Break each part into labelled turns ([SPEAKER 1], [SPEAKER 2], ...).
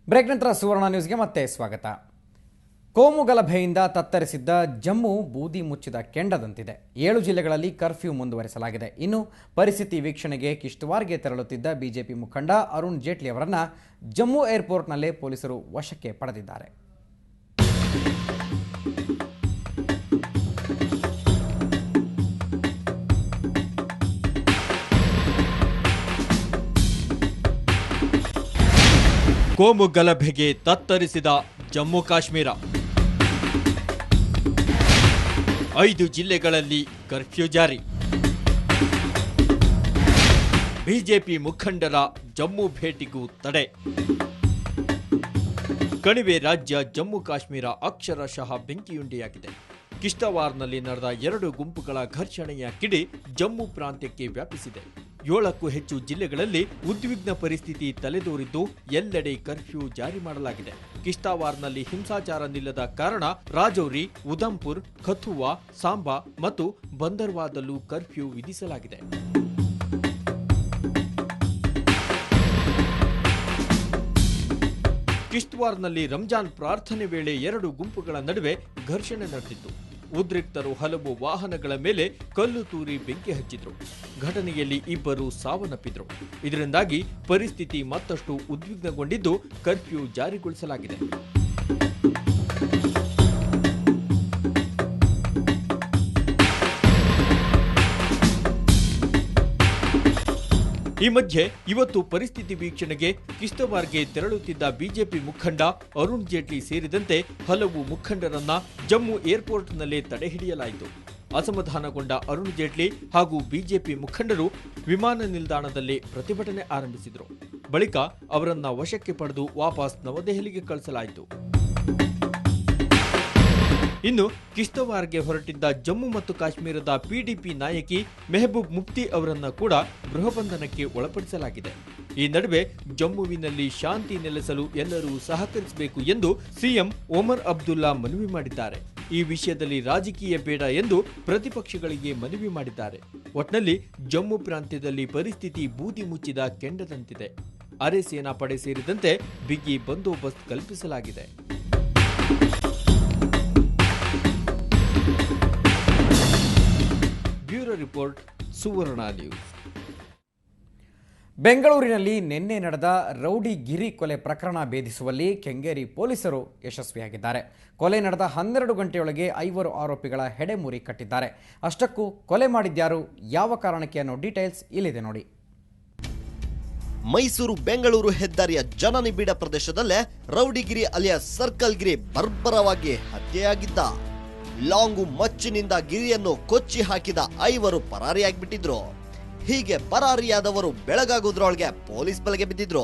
[SPEAKER 1] Break ನಂತರ ಸುವರ್ಣ ನ್ಯೂಸ್ಗೆ ಮತ್ತೆ ಸ್ವಾಗತ. ಕೋಮು ಗಲಭೆಯಿಂದ ತತ್ತರಿಸಿದ್ದ ಜಮ್ಮು ಬೂದಿ ಮುಚ್ಚಿದ ಕೆಂಡದಂತಿದೆ. 7 ಜಿಲ್ಲೆಗಳಲ್ಲಿ ಕರ್ಫ್ಯೂ ಮುಂದುವರಿಸಲಾಗಿದೆ. ಇನ್ನು ಪರಿಸ್ಥಿತಿ ವೀಕ್ಷಣೆಗೆ ಕಿಶ್ತವಾರ್ಗೆ ತೆರಳುತ್ತಿದ್ದ ಬಿಜೆಪಿ ಮುಖಂಡ ಅರುಣ್ ಜೇಟ್ಲಿ ಅವರನ್ನು ಜಮ್ಮು ಏರ್ಪೋರ್ಟ್ನಲ್ಲೇ ಪೊಲೀಸರು ವಶಕ್ಕೆ ಪಡೆದಿದ್ದಾರೆ.
[SPEAKER 2] ಕೋಮು ಗಲಭೆಗೆ ತತ್ತರಿಸಿದ ಜಮ್ಮು ಕಾಶ್ಮೀರ. 5 ಜಿಲ್ಲೆಗಳಲ್ಲಿ ಕರ್ಫ್ಯೂ ಜಾರಿ. ಬಿಜೆಪಿ ಮುಖಂಡರ ಜಮ್ಮು ಭೇಟಿಗೂ ತಡೆ. ಕಣಿವೆ ರಾಜ್ಯ ಜಮ್ಮು ಕಾಶ್ಮೀರ ಅಕ್ಷರಶಃ ಬೆಂಕಿಯುಂಡೆಯಾಗಿದೆ. ಕಿಶ್ತವಾರ್ನಲ್ಲಿ ನಡೆದ 2 ಗುಂಪುಗಳ ಘರ್ಷಣೆಯ ಕಿಡಿ ಜಮ್ಮು ಪ್ರಾಂತ್ಯಕ್ಕೆ ವ್ಯಾಪಿಸಿದೆ. 7ಕ್ಕೂ ಹೆಚ್ಚು ಜಿಲ್ಲೆಗಳಲ್ಲಿ ಉದ್ವಿಗ್ನ ಪರಿಸ್ಥಿತಿ ತಲೆದೋರಿದ್ದು ಎಲ್ಲೆಡೆ ಕರ್ಫ್ಯೂ ಜಾರಿ ಮಾಡಲಾಗಿದೆ. ಕಿಶ್ತವಾರ್ನಲ್ಲಿ ಹಿಂಸಾಚಾರ ನಿಲ್ಲದ ಕಾರಣ ರಾಜೌರಿ, ಉಧಂಪುರ್, ಕಥುವಾ, ಸಾಂಬಾ ಮತ್ತು ಬಂದರ್ವಾದಲ್ಲೂ ಕರ್ಫ್ಯೂ ವಿಧಿಸಲಾಗಿದೆ. ಕಿಶ್ತವಾರ್ನಲ್ಲಿ ರಂಜಾನ್ ಪ್ರಾರ್ಥನೆ ವೇಳೆ 2 ಗುಂಪುಗಳ ನಡುವೆ ಘರ್ಷಣೆ ನಡೆದಿತ್ತು. ಉದ್ರಿಕ್ತರು ಹಲವು ವಾಹನಗಳ ಮೇಲೆ ಕಲ್ಲು ತೂರಿ ಬೆಂಕಿ ಹಚ್ಚಿದ್ರು. ಘಟನೆಯಲ್ಲಿ 2 ಸಾವನ್ನಪ್ಪಿದ್ರು. ಇದರಿಂದಾಗಿ ಪರಿಸ್ಥಿತಿ ಮತ್ತಷ್ಟು ಉದ್ವಿಗ್ನಗೊಂಡಿದ್ದು ಕರ್ಫ್ಯೂ ಜಾರಿಗೊಳಿಸಲಾಗಿದೆ. ಈ ಮಧ್ಯೆ ಇವತ್ತು ಪರಿಸ್ಥಿತಿ ವೀಕ್ಷಣೆಗೆ ಕಿಶ್ತವಾರ್ಗೆ ತೆರಳುತ್ತಿದ್ದ ಬಿಜೆಪಿ ಮುಖಂಡ ಅರುಣ್ ಜೇಟ್ಲಿ ಸೇರಿದಂತೆ ಹಲವು ಮುಖಂಡರನ್ನ ಜಮ್ಮು ಏರ್ಪೋರ್ಟ್ನಲ್ಲೇ ತಡೆಹಿಡಿಯಲಾಯಿತು. ಅಸಮಾಧಾನಗೊಂಡ ಅರುಣ್ ಜೇಟ್ಲಿ ಹಾಗೂ ಬಿಜೆಪಿ ಮುಖಂಡರು ವಿಮಾನ ನಿಲ್ದಾಣದಲ್ಲಿ ಪ್ರತಿಭಟನೆ ಆರಂಭಿಸಿದರು. ಬಳಿಕ ಅವರನ್ನ ವಶಕ್ಕೆ ಪಡೆದು ವಾಪಸ್ ನವದೆಹಲಿಗೆ ಕಳಿಸಲಾಯಿತು. ಇನ್ನು ಕಿಶ್ತವಾರ್ಗೆ ಹೊರಟಿದ್ದ ಜಮ್ಮು ಮತ್ತು ಕಾಶ್ಮೀರದ ಪಿಡಿಪಿ ನಾಯಕಿ ಮೆಹಬೂಬ್ ಮುಫ್ತಿ ಅವರನ್ನ ಕೂಡ ಗೃಹ ಬಂಧನಕ್ಕೆ ಒಳಪಡಿಸಲಾಗಿದೆ. ಈ ನಡುವೆ ಜಮ್ಮುವಿನಲ್ಲಿ ಶಾಂತಿ ನೆಲೆಸಲು ಎಲ್ಲರೂ ಸಹಕರಿಸಬೇಕು ಎಂದು ಸಿಎಂ ಒಮರ್ ಅಬ್ದುಲ್ಲಾ ಮನವಿ ಮಾಡಿದ್ದಾರೆ. ಈ ವಿಷಯದಲ್ಲಿ ರಾಜಕೀಯ ಬೇಡ ಎಂದು ಪ್ರತಿಪಕ್ಷಗಳಿಗೆ ಮನವಿ ಮಾಡಿದ್ದಾರೆ. ಒಟ್ನಲ್ಲಿ ಜಮ್ಮು ಪ್ರಾಂತ್ಯದಲ್ಲಿ ಪರಿಸ್ಥಿತಿ ಬೂದಿ ಮುಚ್ಚಿದ ಕೆಂಡದಂತಿದೆ. ಅರೆ ಸೇನಾ ಪಡೆ ಸೇರಿದಂತೆ ಬಿಗಿ ಬಂದೋಬಸ್ತ್ ಕಲ್ಪಿಸಲಾಗಿದೆ. ಬ್ಯೂರೋ ರಿಪೋರ್ಟ್, ಸುವರ್ಣ ನ್ಯೂಸ್.
[SPEAKER 1] ಬೆಂಗಳೂರಿನಲ್ಲಿ ನಿನ್ನೆ ನಡೆದ ರೌಡಿ ಗಿರಿ ಕೊಲೆ ಪ್ರಕರಣ ಭೇದಿಸುವಲ್ಲಿ ಕೆಂಗೇರಿ ಪೊಲೀಸರು ಯಶಸ್ವಿಯಾಗಿದ್ದಾರೆ. ಕೊಲೆ ನಡೆದ 12 ಗಂಟೆಯೊಳಗೆ 5 ಆರೋಪಿಗಳ ಹೆಡೆಮುರಿ ಕಟ್ಟಿದ್ದಾರೆ. ಅಷ್ಟಕ್ಕೂ ಕೊಲೆ ಮಾಡಿದ್ಯಾರು, ಯಾವ ಕಾರಣಕ್ಕೆ ಅನ್ನೋ ಡೀಟೇಲ್ಸ್ ಇಲ್ಲಿದೆ ನೋಡಿ.
[SPEAKER 3] ಮೈಸೂರು ಬೆಂಗಳೂರು ಹೆದ್ದಾರಿಯ ಜನನಿಬಿಡ ಪ್ರದೇಶದಲ್ಲೇ ರೌಡಿಗಿರಿ ಅಲಿಯಾಸ್ ಸರ್ಕಲ್ ಗಿರಿ ಬರ್ಬರವಾಗಿ ಹತ್ಯೆಯಾಗಿದ್ದ. ಲಾಂಗು ಮಚ್ಚಿನಿಂದ ಗಿರಿಯನ್ನು ಕೊಚ್ಚಿ ಹಾಕಿದ 5 ಪರಾರಿಯಾಗ್ಬಿಟ್ಟಿದ್ರು. ಹೀಗೆ ಪರಾರಿಯಾದವರು ಬೆಳಗಾಗುವುದರೊಳಗೆ ಪೊಲೀಸ್ ಬಲೆಗೆ ಬಿದ್ದಿದ್ರು.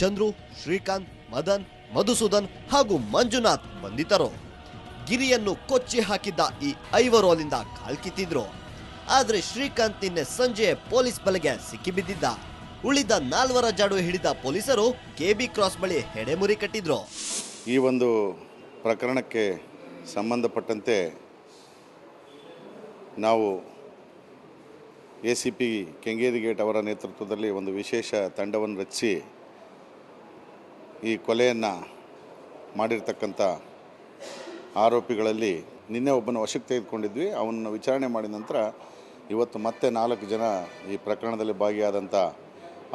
[SPEAKER 3] ಚಂದ್ರು, ಶ್ರೀಕಾಂತ್, ಮದನ್, ಮಧುಸೂದನ್ ಹಾಗೂ ಮಂಜುನಾಥ್ ಬಂಧಿತರು. ಗಿರಿಯನ್ನು ಕೊಚ್ಚಿ ಹಾಕಿದ್ದ ಈ 5 ಅಲ್ಲಿಂದ ಕಾಲ್ಕಿತ್ತಿದ್ರು. ಆದ್ರೆ ಶ್ರೀಕಾಂತ್ ನಿನ್ನೆ ಸಂಜೆ ಪೊಲೀಸ್ ಬಲೆಗೆ ಸಿಕ್ಕಿಬಿದ್ದಿದ್ದ. ಉಳಿದ 4 ಜಾಡು ಹಿಡಿದ ಪೊಲೀಸರು ಕೆಬಿ ಕ್ರಾಸ್ ಬಳಿ ಹೆಡೆಮುರಿ ಕಟ್ಟಿದ್ರು.
[SPEAKER 4] ಈ ಒಂದು ಪ್ರಕರಣಕ್ಕೆ ಸಂಬಂಧಪಟ್ಟಂತೆ ನಾವು ACP ಕೆಂಗೇರಿ ಗೇಟ್ ಅವರ ನೇತೃತ್ವದಲ್ಲಿ ಒಂದು ವಿಶೇಷ ತಂಡವನ್ನು ರಚಿಸಿ ಈ ಕೊಲೆಯನ್ನು ಮಾಡಿರ್ತಕ್ಕಂಥ ಆರೋಪಿಗಳಲ್ಲಿ ನಿನ್ನೆ ಒಬ್ಬನ ವಶಕ್ಕೆ ತೆಗೆದುಕೊಂಡಿದ್ವಿ. ಅವನ್ನ ವಿಚಾರಣೆ ಮಾಡಿದ ನಂತರ ಇವತ್ತು ಮತ್ತೆ 4 ಜನ ಈ ಪ್ರಕರಣದಲ್ಲಿ ಭಾಗಿಯಾದಂಥ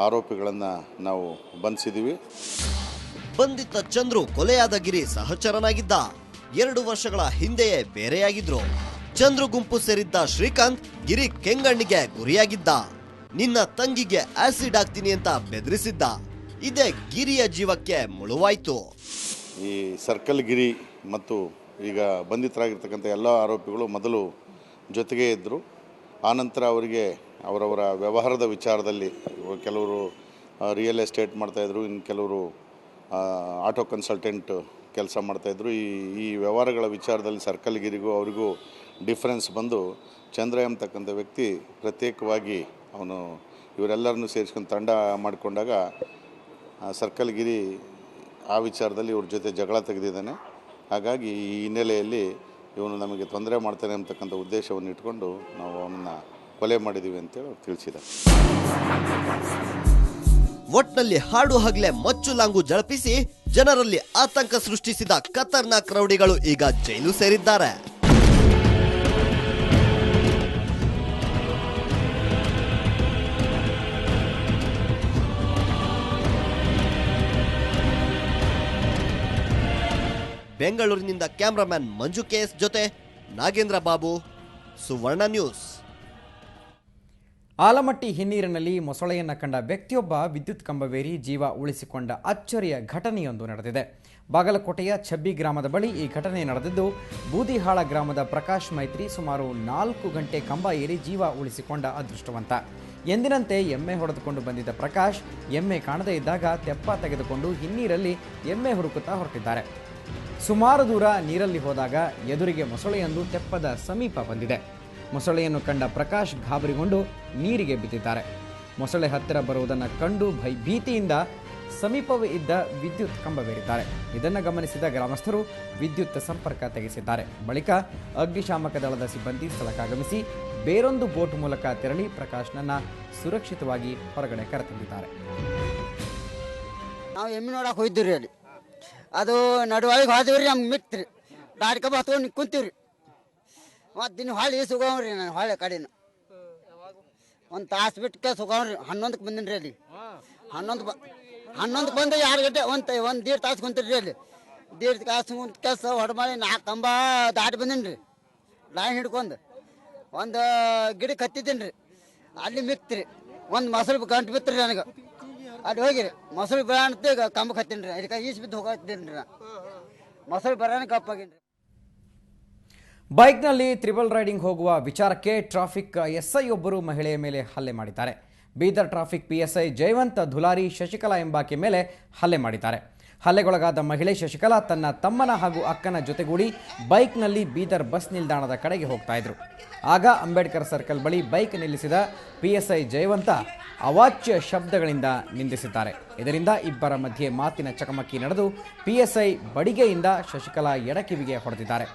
[SPEAKER 4] ಆರೋಪಿಗಳನ್ನು ನಾವು ಬಂಧಿಸಿದ್ದೀವಿ.
[SPEAKER 3] ಬಂಧಿತ ಚಂದ್ರು ಕೊಲೆಯಾದ ಗಿರಿ ಸಹಚರನಾಗಿದ್ದ. 2 ವರ್ಷಗಳ ಹಿಂದೆಯೇ ಬೇರೆಯಾಗಿದ್ರು. ಚಂದ್ರು ಗುಂಪು ಸೇರಿದ್ದ ಶ್ರೀಕಾಂತ್ ಗಿರಿ ಕೆಂಗಣ್ಣಿಗೆ ಗುರಿಯಾಗಿದ್ದ. ನಿನ್ನ ತಂಗಿಗೆ ಆಸಿಡ್ ಹಾಕ್ತೀನಿ ಅಂತ ಬೆದರಿಸಿದ್ದ. ಇದೇ ಗಿರಿಯ ಜೀವಕ್ಕೆ ಮುಳುವಾಯ್ತು.
[SPEAKER 4] ಈ ಸರ್ಕಲ್ ಗಿರಿ ಮತ್ತು ಈಗ ಬಂಧಿತರಾಗಿರ್ತಕ್ಕಂಥ ಎಲ್ಲ ಆರೋಪಿಗಳು ಮೊದಲು ಜೊತೆಗೇ ಇದ್ದರು. ಆನಂತರ ಅವರಿಗೆ ಅವರವರ ವ್ಯವಹಾರದ ವಿಚಾರದಲ್ಲಿ ಕೆಲವರು ರಿಯಲ್ ಎಸ್ಟೇಟ್ ಮಾಡ್ತಾಯಿದ್ರು, ಇನ್ನು ಕೆಲವರು ಆಟೋ ಕನ್ಸಲ್ಟೆಂಟ್ ಕೆಲಸ ಮಾಡ್ತಾಯಿದ್ರು. ಈ ವ್ಯವಹಾರಗಳ ವಿಚಾರದಲ್ಲಿ ಸರ್ಕಲ್ ಗಿರಿಗೂ ಅವರಿಗೂ ಡಿಫ್ರೆನ್ಸ್ ಬಂದು ಚಂದ್ರ ಎಂಬತಕ್ಕಂಥ ವ್ಯಕ್ತಿ ಪ್ರತ್ಯೇಕವಾಗಿ ಅವನು ಇವರೆಲ್ಲರನ್ನು ಸೇರಿಸ್ಕೊಂಡು ತಂಡ ಮಾಡಿಕೊಂಡಾಗ ಸರ್ಕಲ್ ಗಿರಿ ಆ ವಿಚಾರದಲ್ಲಿ ಇವ್ರ ಜೊತೆ ಜಗಳ ತೆಗೆದಿದ್ದಾನೆ. ಹಾಗಾಗಿ ಈ ಹಿನ್ನೆಲೆಯಲ್ಲಿ ಇವನು ನಮಗೆ ತೊಂದರೆ ಮಾಡ್ತಾನೆ ಅಂತಕ್ಕಂಥ ಉದ್ದೇಶವನ್ನು ಇಟ್ಕೊಂಡು ನಾವು ಅವನನ್ನು ಕೊಲೆ ಮಾಡಿದ್ದೀವಿ ಅಂತೇಳಿ ಅವ್ರು ತಿಳಿಸಿದ್ದಾರೆ.
[SPEAKER 3] ಒಟ್ನಲ್ಲಿ ಹಾಡು ಹಗಲೇ ಮಚ್ಚು ಲಾಂಗು ಜಳಪಿಸಿ ಜನರಲ್ಲಿ ಆತಂಕ ಸೃಷ್ಟಿಸಿದ ಖತರ್ನಾಕ್ ರೌಡಿಗಳು ಈಗ ಜೈಲು ಸೇರಿದ್ದಾರೆ. ಬೆಂಗಳೂರಿನಿಂದ ಕ್ಯಾಮರಾಮ್ಯಾನ್ ಮಂಜು ಕೆಎಸ್ ಜೊತೆ ನಾಗೇಂದ್ರ ಬಾಬು, ಸುವರ್ಣ ನ್ಯೂಸ್.
[SPEAKER 1] ಆಲಮಟ್ಟಿ ಹಿನ್ನೀರಿನಲ್ಲಿ ಮೊಸಳೆಯನ್ನು ಕಂಡ ವ್ಯಕ್ತಿಯೊಬ್ಬ ವಿದ್ಯುತ್ ಕಂಬವೇರಿ ಜೀವ ಉಳಿಸಿಕೊಂಡ ಅಚ್ಚರಿಯ ಘಟನೆಯೊಂದು ನಡೆದಿದೆ. ಬಾಗಲಕೋಟೆಯ ಛಬ್ಬಿ ಗ್ರಾಮದ ಬಳಿ ಈ ಘಟನೆ ನಡೆದಿದ್ದು, ಬೂದಿಹಾಳ ಗ್ರಾಮದ ಪ್ರಕಾಶ್ ಮೈತ್ರಿ ಸುಮಾರು 4 ಗಂಟೆ ಕಂಬ ಏರಿ ಜೀವ ಉಳಿಸಿಕೊಂಡ ಅದೃಷ್ಟವಂತ. ಎಂದಿನಂತೆ ಎಮ್ಮೆ ಹೊಡೆದುಕೊಂಡು ಬಂದಿದ್ದ ಪ್ರಕಾಶ್ ಎಮ್ಮೆ ಕಾಣದೇ ಇದ್ದಾಗ ತೆಪ್ಪ ತೆಗೆದುಕೊಂಡು ಹಿನ್ನೀರಲ್ಲಿ ಎಮ್ಮೆ ಹುಡುಕುತ್ತಾ ಹೊರಟಿದ್ದಾರೆ. ಸುಮಾರು ದೂರ ನೀರಲ್ಲಿ ಹೋದಾಗ ಎದುರಿಗೆ ಮೊಸಳೆಯೊಂದು ತೆಪ್ಪದ ಸಮೀಪ ಬಂದಿದೆ. ಮೊಸಳೆಯನ್ನು ಕಂಡ ಪ್ರಕಾಶ್ ಗಾಬರಿಗೊಂಡು ನೀರಿಗೆ ಬಿದ್ದಿದ್ದಾರೆ. ಮೊಸಳೆ ಹತ್ತಿರ ಬರುವುದನ್ನು ಕಂಡು ಭೀತಿಯಿಂದ ಸಮೀಪವೇ ಇದ್ದ ವಿದ್ಯುತ್ ಕಂಬವೇರಿದ್ದಾರೆ. ಇದನ್ನು ಗಮನಿಸಿದ ಗ್ರಾಮಸ್ಥರು ವಿದ್ಯುತ್ ಸಂಪರ್ಕ ತೆಗೆಸಿದ್ದಾರೆ. ಬಳಿಕ ಅಗ್ನಿಶಾಮಕ ದಳದ ಸಿಬ್ಬಂದಿ ಸ್ಥಳಕ್ಕಾಗಮಿಸಿ ಬೇರೊಂದು ಬೋಟ್ ಮೂಲಕ ತೆರಳಿ ಪ್ರಕಾಶ್ನನ್ನು ಸುರಕ್ಷಿತವಾಗಿ ಹೊರಗಡೆ ಕರೆತಂದಿದ್ದಾರೆ.
[SPEAKER 5] ನಾವು ಎಮ್ಮೆ ನೋಡಕ್ಕೆ ಹೋಗಿದ್ದೀವಿ ಅಲ್ಲಿ. ಅದು ನಡುವಳಿಗೆ ಹೋದಿವ್ರಿ, ನಮ್ಗೆ ಮಿಕ್ತ್ರಿ ದಾರಿ ಕಬ್ಬ ಹತ್ಕೊಂಡು ಕುಂತೀವ್ರಿ. ಮತ್ತು ದಿನ ಹೊಳ್ಳಿ ಸುಗವ್ರಿ, ನಾನು ಹೊಳೆ ಕಡೆನ ಒಂದು ತಾಸು ಬಿಟ್ಟು ಸುಗವ್ರಿ. 11ಕ್ಕೆ ಬಂದಿನಿ ಅಲ್ಲಿ. 11ಕ್ಕೆ ಬಂದು 2 ಗಂಟೆ ಒಂದು 1.5 ತಾಸು ಕುಂತೀರಿ ಅಲ್ಲಿ. 1.5 ತಾಸು ಕುಂತ ಕೆಲಸ ಹೊಡೆಮಾಡಿ 4 ಕಂಬ ದಾಟಿ ಬಂದೀನಿ ರೀ. ಲೈನ್ ಹಿಡ್ಕೊಂಡು ಒಂದು ಗಿಡಕ್ಕೆ ಹತ್ತಿದ್ದೀನಿ ರೀ. ಅಲ್ಲಿ ಮಿಕ್ತ್ರಿ ಒಂದು ಮೊಸರು ಗಂಟು ಬಿತ್ತರಿ ನನಗೆ. ಅಲ್ಲಿ ಹೋಗಿರಿ ಮೊಸರು ಬರಾಣತ್ತೆ ಕಂಬಕ್ಕೆ ಹತ್ತೀನಿ ರೀ. ಅದಕ್ಕೆ ಈಸ್ ಬಿದ್ದು ಹೋಗತ್ತೀನಿ ರೀ. ಮೊಸರು ಬರಾಣ ಕಪ್ಪಾಗಿನಿ.
[SPEAKER 1] ಬೈಕ್ನಲ್ಲಿ ತ್ರಿಬಲ್ ರೈಡಿಂಗ್ ಹೋಗುವ ವಿಚಾರಕ್ಕೆ ಟ್ರಾಫಿಕ್ ಎಸ್ಐ ಒಬ್ಬರು ಮಹಿಳೆಯ ಮೇಲೆ ಹಲ್ಲೆ ಮಾಡಿದ್ದಾರೆ. ಬೀದರ್ ಟ್ರಾಫಿಕ್ ಪಿಎಸ್ಐ ಜಯವಂತ ಧುಲಾರಿ ಶಶಿಕಲಾ ಎಂಬಾಕೆ ಮೇಲೆ ಹಲ್ಲೆ ಮಾಡಿದ್ದಾರೆ. ಹಲ್ಲೆಗೊಳಗಾದ ಮಹಿಳೆ ಶಶಿಕಲಾ ತನ್ನ ತಮ್ಮನ ಹಾಗೂ ಅಕ್ಕನ ಜೊತೆಗೂಡಿ ಬೈಕ್ನಲ್ಲಿ ಬೀದರ್ ಬಸ್ ನಿಲ್ದಾಣದ ಕಡೆಗೆ ಹೋಗ್ತಾ ಇದ್ರು. ಆಗ ಅಂಬೇಡ್ಕರ್ ಸರ್ಕಲ್ ಬಳಿ ಬೈಕ್ ನಿಲ್ಲಿಸಿದ ಪಿಎಸ್ಐ ಜಯವಂತ ಅವಾಚ್ಯ ಶಬ್ದಗಳಿಂದ ನಿಂದಿಸಿದ್ದಾರೆ. ಇದರಿಂದ ಇಬ್ಬರ ಮಧ್ಯೆ ಮಾತಿನ ಚಕಮಕಿ ನಡೆದು ಪಿಎಸ್ಐ ಬಡಿಗೆಯಿಂದ ಶಶಿಕಲಾ ಎಡಕಿವಿಗೆ ಹೊಡೆದಿದ್ದಾರೆ.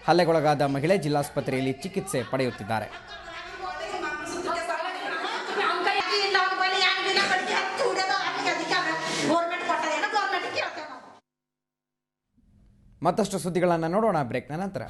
[SPEAKER 1] ಹಲ್ಲೆಗೊಳಗಾದ ಮಹಿಳೆ ಜಿಲ್ಲಾಸ್ಪತ್ರೆಯಲ್ಲಿ ಚಿಕಿತ್ಸೆ ಪಡೆಯುತ್ತಿದ್ದಾರೆ. ಮತ್ತಷ್ಟು ಸುದ್ದಿಗಳನ್ನು ನೋಡೋಣ ಬ್ರೇಕ್ನ ನಂತರ.